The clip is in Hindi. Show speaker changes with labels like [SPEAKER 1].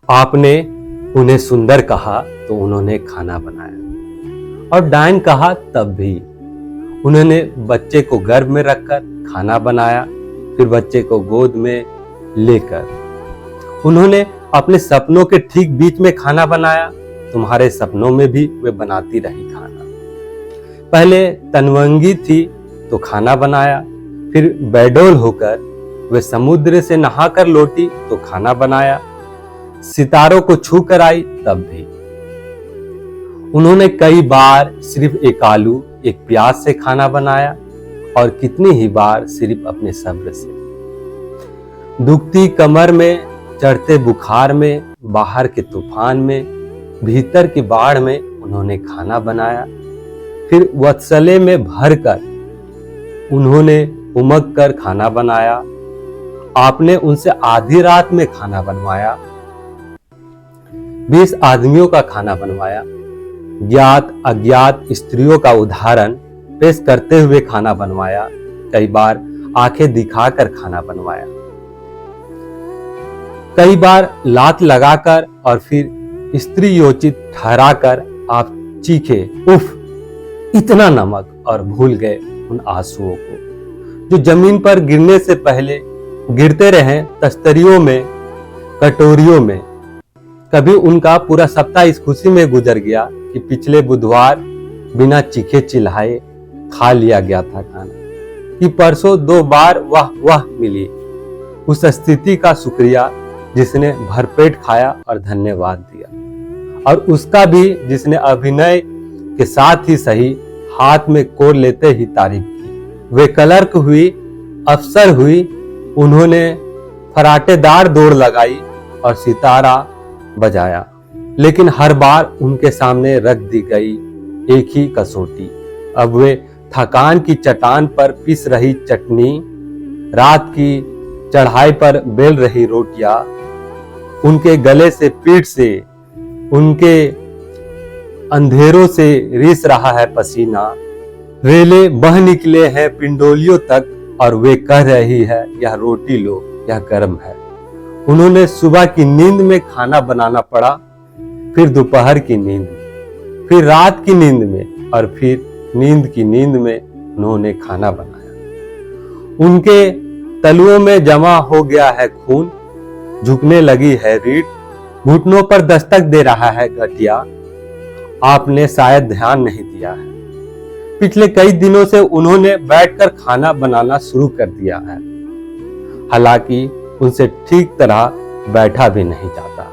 [SPEAKER 1] आपने उन्हें सुंदर कहा तो उन्होंने खाना बनाया, और डायन कहा तब भी उन्होंने बच्चे को गर्भ में रखकर खाना बनाया, फिर बच्चे को गोद में लेकर उन्होंने अपने सपनों के ठीक बीच में खाना बनाया। तुम्हारे सपनों में भी वे बनाती रही खाना। पहले तनवंगी थी तो खाना बनाया, फिर बेडौल होकर वे समुद्र से नहाकर लौटी तो खाना बनाया, सितारों को छू कर आई तब भी उन्होंने कई बार सिर्फ एक आलू एक प्याज से खाना बनाया, और कितनी ही बार सिर्फ अपने सब्र से। दुखती कमर में, चढ़ते बुखार में, बाहर के तूफान में, भीतर की बाढ़ में उन्होंने खाना बनाया, फिर वत्सले में भरकर उन्होंने उमग कर खाना बनाया। आपने उनसे आधी रात में खाना बनवाया, 20 आदमियों का खाना बनवाया, ज्ञात अज्ञात स्त्रियों का उदाहरण पेश करते हुए खाना बनवाया, कई बार आंखें दिखाकर खाना बनवाया, कई बार लात लगाकर और फिर स्त्री योचित ठहराकर आप चीखे, उफ इतना नमक, और भूल गए उन आंसुओं को जो जमीन पर गिरने से पहले गिरते रहे तस्तरियों में, कटोरियों में। कभी उनका पूरा सप्ताह इस खुशी में गुजर गया कि पिछले बुधवार बिना चीखे चिल्लाए खा लिया गया था खाना, कि परसों 2 बार वाह वाह मिली, उस स्थिति का शुक्रिया जिसने भरपेट खाया और धन्यवाद दिया, और उसका भी जिसने अभिनय के साथ ही सही हाथ में कोर लेते ही तारीफ की। वे क्लर्क हुई, अफसर हुई, उन्होंने फराटेदार दौड़ लगाई और सितारा बजाया, लेकिन हर बार उनके सामने रख दी गई एक ही कसौटी। अब वे थकान की चट्टान पर पिस रही चटनी, रात की चढ़ाई पर बेल रही रोटियां, उनके गले से पीठ से, उनके अंधेरों से रिस रहा है पसीना, रेले बह निकले हैं पिंडोलियों तक, और वे कह रही है यह रोटी लो, यह गर्म है। उन्होंने सुबह की नींद में खाना बनाना पड़ा, फिर दोपहर की नींद में, फिर रात की नींद में, और फिर नींद की नींद में उन्होंने खाना बनाया। उनके तलुओं में जमा हो गया है खून, झुकने लगी है रीढ़, घुटनों पर दस्तक दे रहा है गठिया। आपने शायद ध्यान नहीं दिया है, पिछले कई दिनों से उन्होंने बैठकर खाना बनाना शुरू कर दिया है, हालांकि उनसे ठीक तरह बैठा भी नहीं जाता।